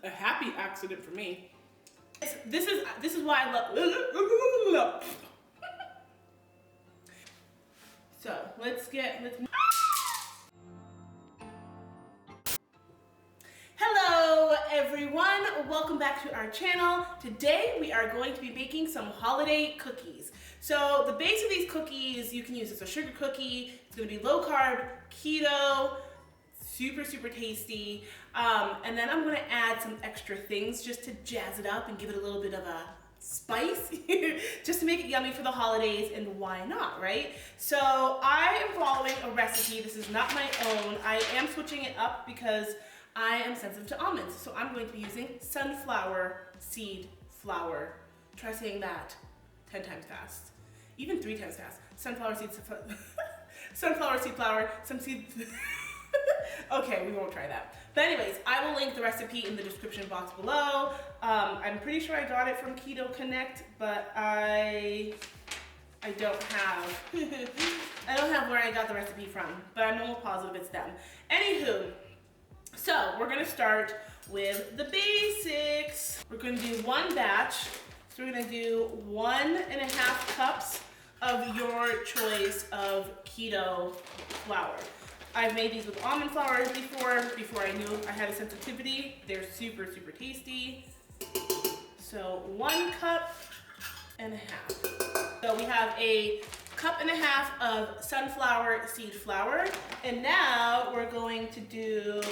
a happy accident for me. This is why I love. So let's. Hello everyone, welcome back to our channel. Today we are going to be making some holiday cookies. So the base of these cookies you can use as a sugar cookie. It's going to be low carb, keto, super tasty. And then I'm going to add some extra things just to jazz it up and give it a little bit of a spice just to make it yummy for the holidays, and why not, right? So I am following a recipe. This is not my own. I am switching it up because I am sensitive to almonds, so I'm going to be using sunflower seed flour. Try saying that 10 times fast, even 3 times fast. Sunflower seed flour, some seeds. Okay, we won't try that. But anyways, I will link the recipe in the description box below. I'm pretty sure I got it from Keto Connect, but I don't have I don't have where I got the recipe from, but I'm almost positive it's them. Anywho, so we're gonna start with the basics. We're gonna do one batch. So we're gonna do 1.5 cups of your choice of keto flour. I've made these with almond flour before I knew I had a sensitivity. They're super tasty. So 1.5 cups. So we have 1.5 cups of sunflower seed flour. And now we're going to do,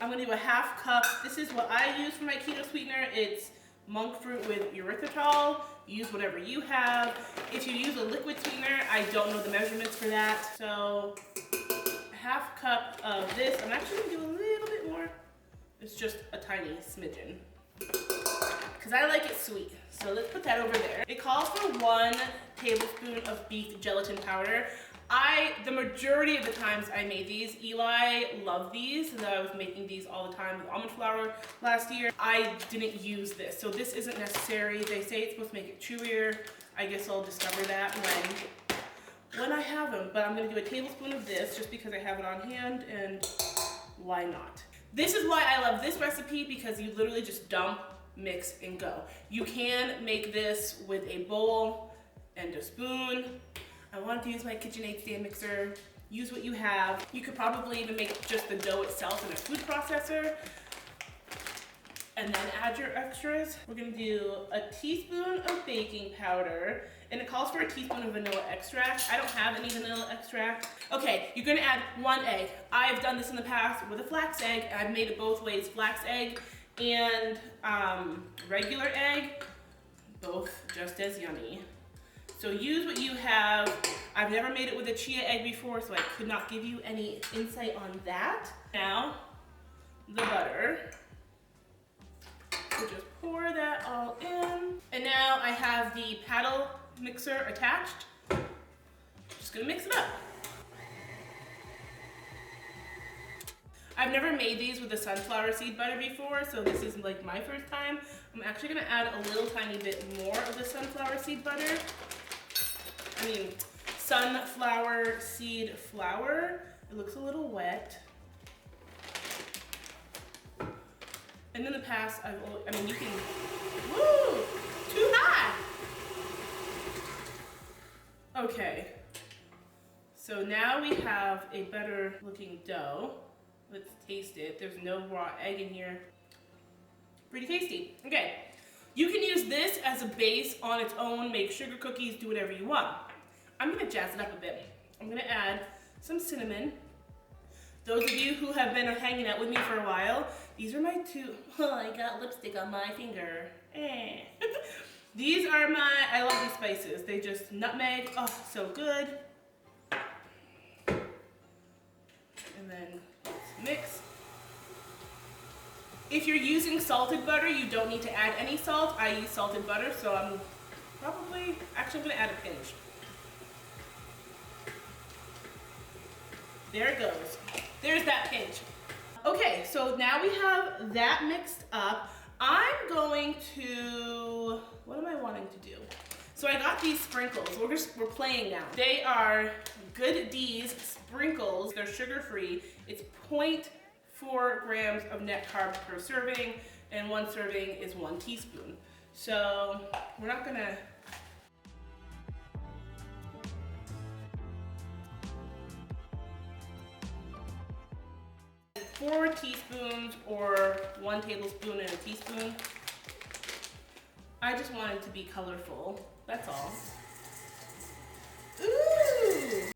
I'm gonna do 1/2 cup. This is what I use for my keto sweetener. It's monk fruit with erythritol. Use whatever you have. If you use a liquid sweetener, I don't know the measurements for that. So 1/2 cup of this. I'm actually gonna do a little bit more. It's just a tiny smidgen, because I like it sweet. So let's put that over there. It calls for 1 tablespoon of beef gelatin powder. The majority of the times I made these, Eli loved these, and I was making these all the time with almond flour last year. I didn't use this, so this isn't necessary. They say it's supposed to make it chewier. I guess I'll discover that when I have them, but I'm gonna do a tablespoon of this just because I have it on hand, and why not? This is why I love this recipe, because you literally just dump, mix, and go. You can make this with a bowl and a spoon. I wanted to use my KitchenAid stand mixer. Use what you have. You could probably even make just the dough itself in a food processor, and then add your extras. We're gonna do a teaspoon of baking powder, and it calls for a teaspoon of vanilla extract. I don't have any vanilla extract. Okay, you're gonna add 1 egg. I've done this in the past with a flax egg. I've made it both ways, flax egg and regular egg, both just as yummy. So use what you have. I've never made it with a chia egg before, so I could not give you any insight on that. Now, the butter. So just pour that all in. And now I have the paddle mixer attached. Just gonna mix it up. I've never made these with the sunflower seed butter before, so this is like my first time. I'm actually gonna add a little tiny bit more of the sunflower seed butter. Sunflower seed flour. It looks a little wet. And in the past, you can, woo, too hot. Okay, so now we have a better looking dough. Let's taste it. There's no raw egg in here. Pretty tasty. Okay, you can use this as a base on its own, make sugar cookies, do whatever you want. I'm gonna jazz it up a bit. I'm gonna add some cinnamon. Those of you who have been hanging out with me for a while, these are my I got lipstick on my finger. These are I love these spices. They just, nutmeg, oh, so good. And then let's mix. If you're using salted butter, you don't need to add any salt. I use salted butter, so I'm actually gonna add a pinch. There it goes. There's that pinch. Okay, so now we have that mixed up. I'm going to, what am I wanting to do? So I got these sprinkles. We're playing now. They are Good D's sprinkles. They're sugar-free. It's 0.4 grams of net carbs per serving. and 1 serving is 1 teaspoon. So we're not gonna. 4 teaspoons or 1 tablespoon and a teaspoon. I just want it to be colorful, that's all. Ooh!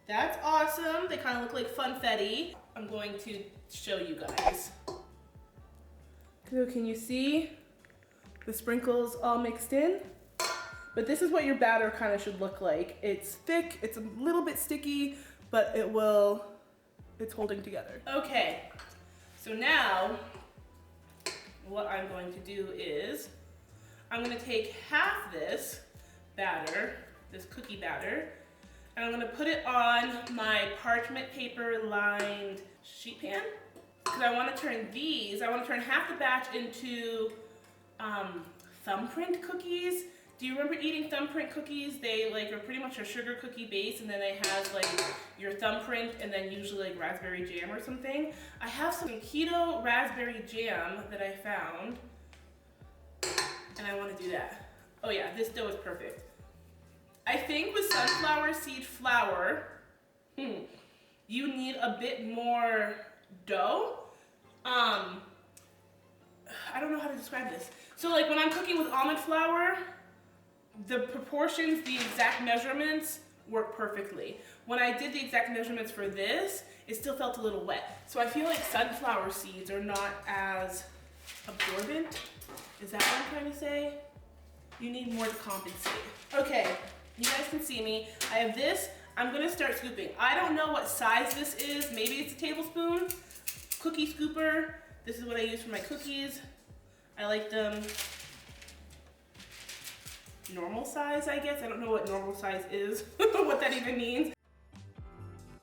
That's awesome. They kind of look like funfetti. I'm going to show you guys. So can you see the sprinkles all mixed in? But this is what your batter kind of should look like. It's thick, it's a little bit sticky, but it's holding together. Okay, so now what I'm going to do is I'm gonna take half this batter, this cookie batter, and I'm gonna put it on my parchment paper lined sheet pan. Because I wanna turn half the batch into thumbprint cookies. Do you remember eating thumbprint cookies? They are pretty much a sugar cookie base, and then they have your thumbprint and then usually raspberry jam or something. I have some keto raspberry jam that I found, and I want to do that. Oh yeah, this dough is perfect. I think with sunflower seed flour, you need a bit more dough. I don't know how to describe this. So when I'm cooking with almond flour, the proportions, the exact measurements work perfectly. When I did the exact measurements for this, it still felt a little wet. So I feel like sunflower seeds are not as absorbent. Is that what I'm trying to say? You need more to compensate. Okay, you guys can see me. I have this. I'm gonna start scooping. I don't know what size this is. Maybe it's a tablespoon. Cookie scooper. This is what I use for my cookies. I like them normal size, I guess. I don't know what normal size is, what that even means.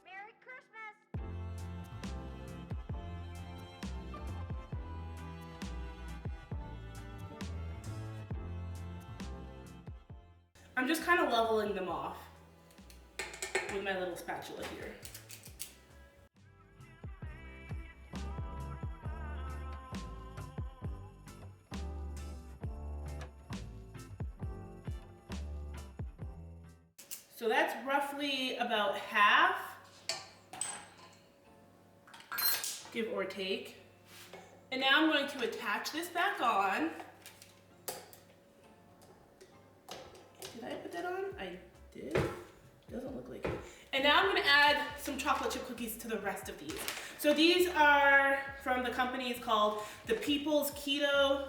Merry Christmas! I'm just kind of leveling them off with my little spatula here. So that's roughly about half, give or take. And now I'm going to attach this back on. Did I put that on? I did. Doesn't look like it. And now I'm going to add some chocolate chip cookies to the rest of these. So these are from the company, it's called the People's Keto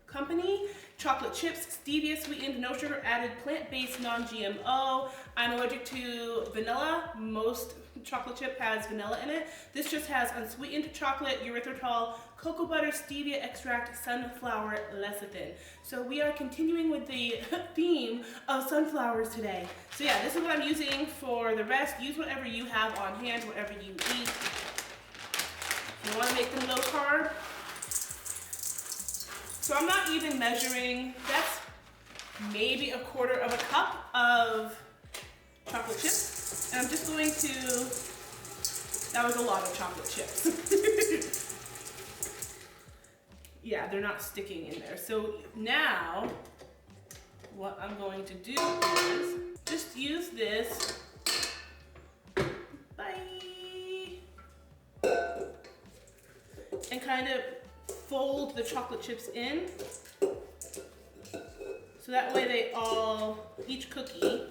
Company. Chocolate chips, stevia sweetened, no sugar added, plant-based, non-GMO. I'm allergic to vanilla. Most chocolate chip has vanilla in it. This just has unsweetened chocolate, erythritol, cocoa butter, stevia extract, sunflower lecithin. So we are continuing with the theme of sunflowers today. So yeah, this is what I'm using for the rest. Use whatever you have on hand, whatever you eat. If you want to make them low carb. So I'm not even measuring, that's maybe 1/4 cup of chocolate chips. And I'm just going to, that was a lot of chocolate chips. Yeah, they're not sticking in there. So now, what I'm going to do is just use this, and kind of fold the chocolate chips in, so that way each cookie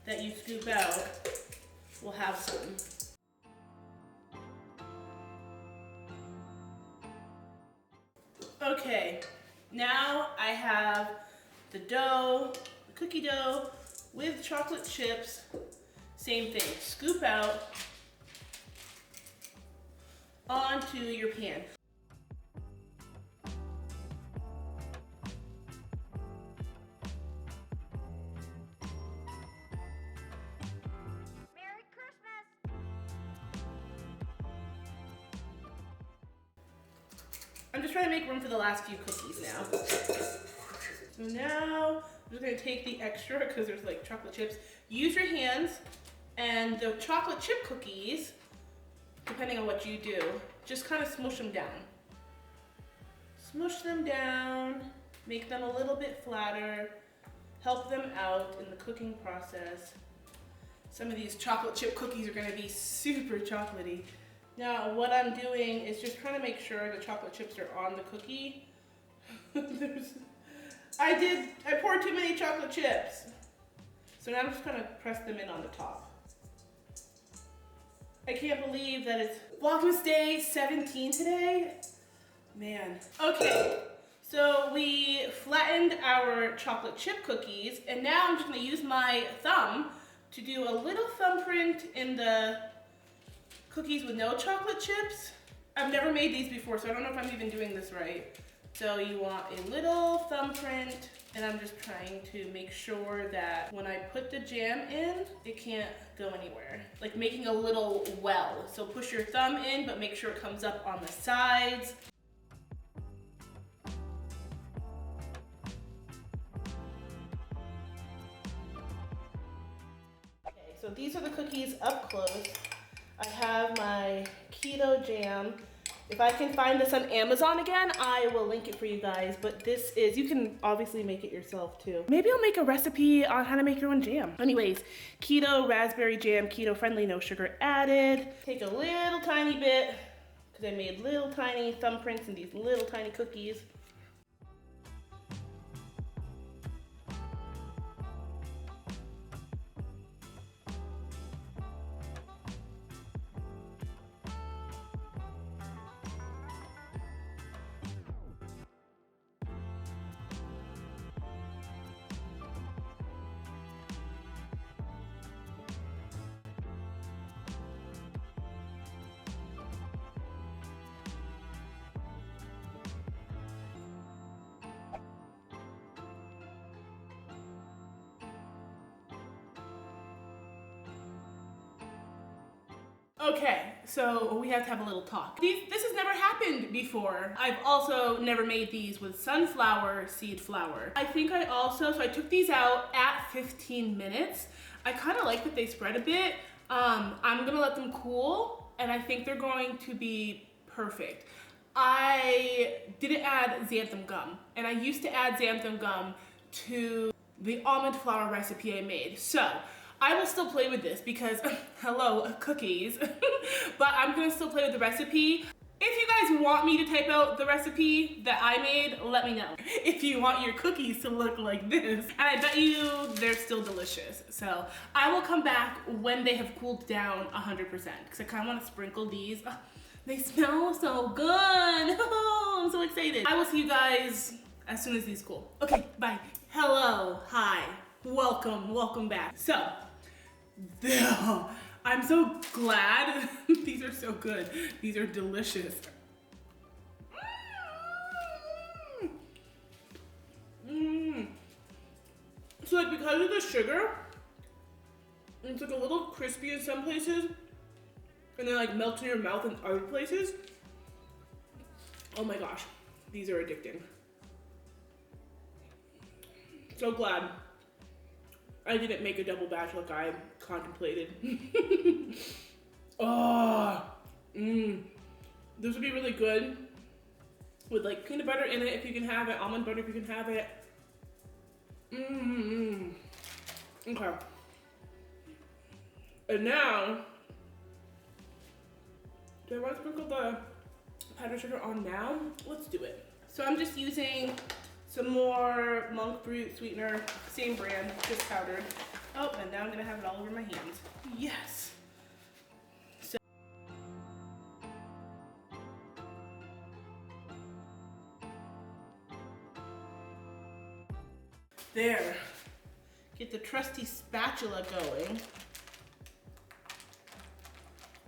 that you scoop out will have some. Okay, now I have the dough, the cookie dough with chocolate chips, same thing, scoop out onto your pan. I'm just trying to make room for the last few cookies now. So now I'm just gonna take the extra, because there's chocolate chips. Use your hands, and the chocolate chip cookies depending on what you do, just kind of smush them down. Smush them down, make them a little bit flatter, help them out in the cooking process. Some of these chocolate chip cookies are gonna be super chocolatey. Now, what I'm doing is just trying to make sure the chocolate chips are on the cookie. I poured too many chocolate chips. So now I'm just gonna press them in on the top. I can't believe that it's Vlogmas Day 17 today. Man. Okay, so we flattened our chocolate chip cookies, and now I'm just gonna use my thumb to do a little thumbprint in the cookies with no chocolate chips. I've never made these before, so I don't know if I'm even doing this right. So you want a little thumbprint, and I'm just trying to make sure that when I put the jam in, it can't go anywhere. Like making a little well. So push your thumb in, but make sure it comes up on the sides. Okay, so these are the cookies up close. I have my keto jam. If I can find this on Amazon again, I will link it for you guys. But this is, you can obviously make it yourself too. Maybe I'll make a recipe on how to make your own jam. Anyways, keto raspberry jam, keto friendly, no sugar added. Take a little tiny bit, because I made little tiny thumbprints in these little tiny cookies. Okay, so we have to have a little talk. This has never happened before. I've also never made these with sunflower seed flour. I think so I took these out at 15 minutes. I kind of like that they spread a bit. I'm gonna let them cool, and I think they're going to be perfect. I didn't add xanthan gum, and I used to add xanthan gum to the almond flour recipe I made. So I will still play with this because, hello, cookies, but I'm gonna still play with the recipe. If you guys want me to type out the recipe that I made, let me know. If you want your cookies to look like this, and I bet you they're still delicious. So I will come back when they have cooled down 100%, because I kind of want to sprinkle these. Oh, they smell so good. Oh, I'm so excited. I will see you guys as soon as these cool. Okay, bye. Hello, hi, welcome back. So, I'm so glad. These are so good. These are delicious. So like because of the sugar, it's like a little crispy in some places and then like melts in your mouth in other places. Oh my gosh, these are addicting. So glad I didn't make a double batch like I contemplated. Oh, this would be really good with like peanut butter in it if you can have it, almond butter if you can have it. Okay. And now, do I want to sprinkle the powdered sugar on now? Let's do it. So I'm just using some more monk fruit sweetener, same brand, just powdered. Oh, and now I'm gonna have it all over my hands. Yes. So there. Get the trusty spatula going.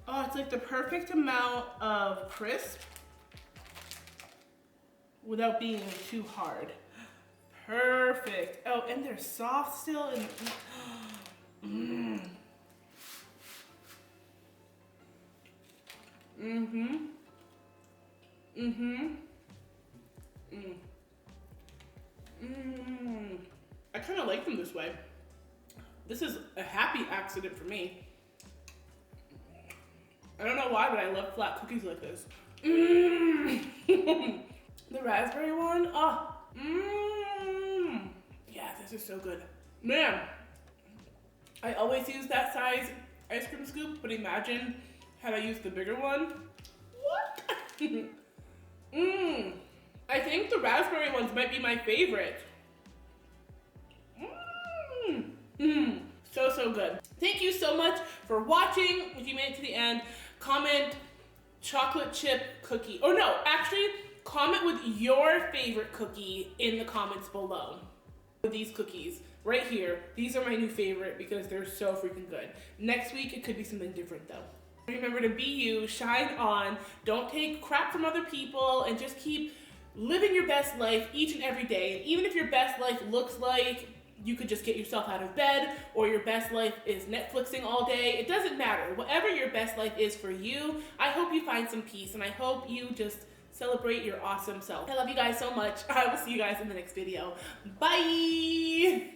Oh, it's like the perfect amount of crisp without being too hard. Perfect. Oh, and they're soft still. And I kind of like them this way. This is a happy accident for me. I don't know why, but I love flat cookies like this. Mmm. The raspberry one, oh. Mmm. Yeah, this is so good. Man, I always use that size ice cream scoop, but imagine had I used the bigger one. What? Mmm. I think the raspberry ones might be my favorite. Mmm. Mmm. So, so good. Thank you so much for watching. If you made it to the end, comment chocolate chip cookie. Or no, actually, comment with your favorite cookie in the comments below. These cookies right here, these are my new favorite because they're so freaking good. Next week, it could be something different though. Remember to be you, shine on, don't take crap from other people, and just keep living your best life each and every day. And even if your best life looks like you could just get yourself out of bed, or your best life is Netflixing all day, it doesn't matter. Whatever your best life is for you, I hope you find some peace, and I hope you just celebrate your awesome self. I love you guys so much. I will see you guys in the next video. Bye!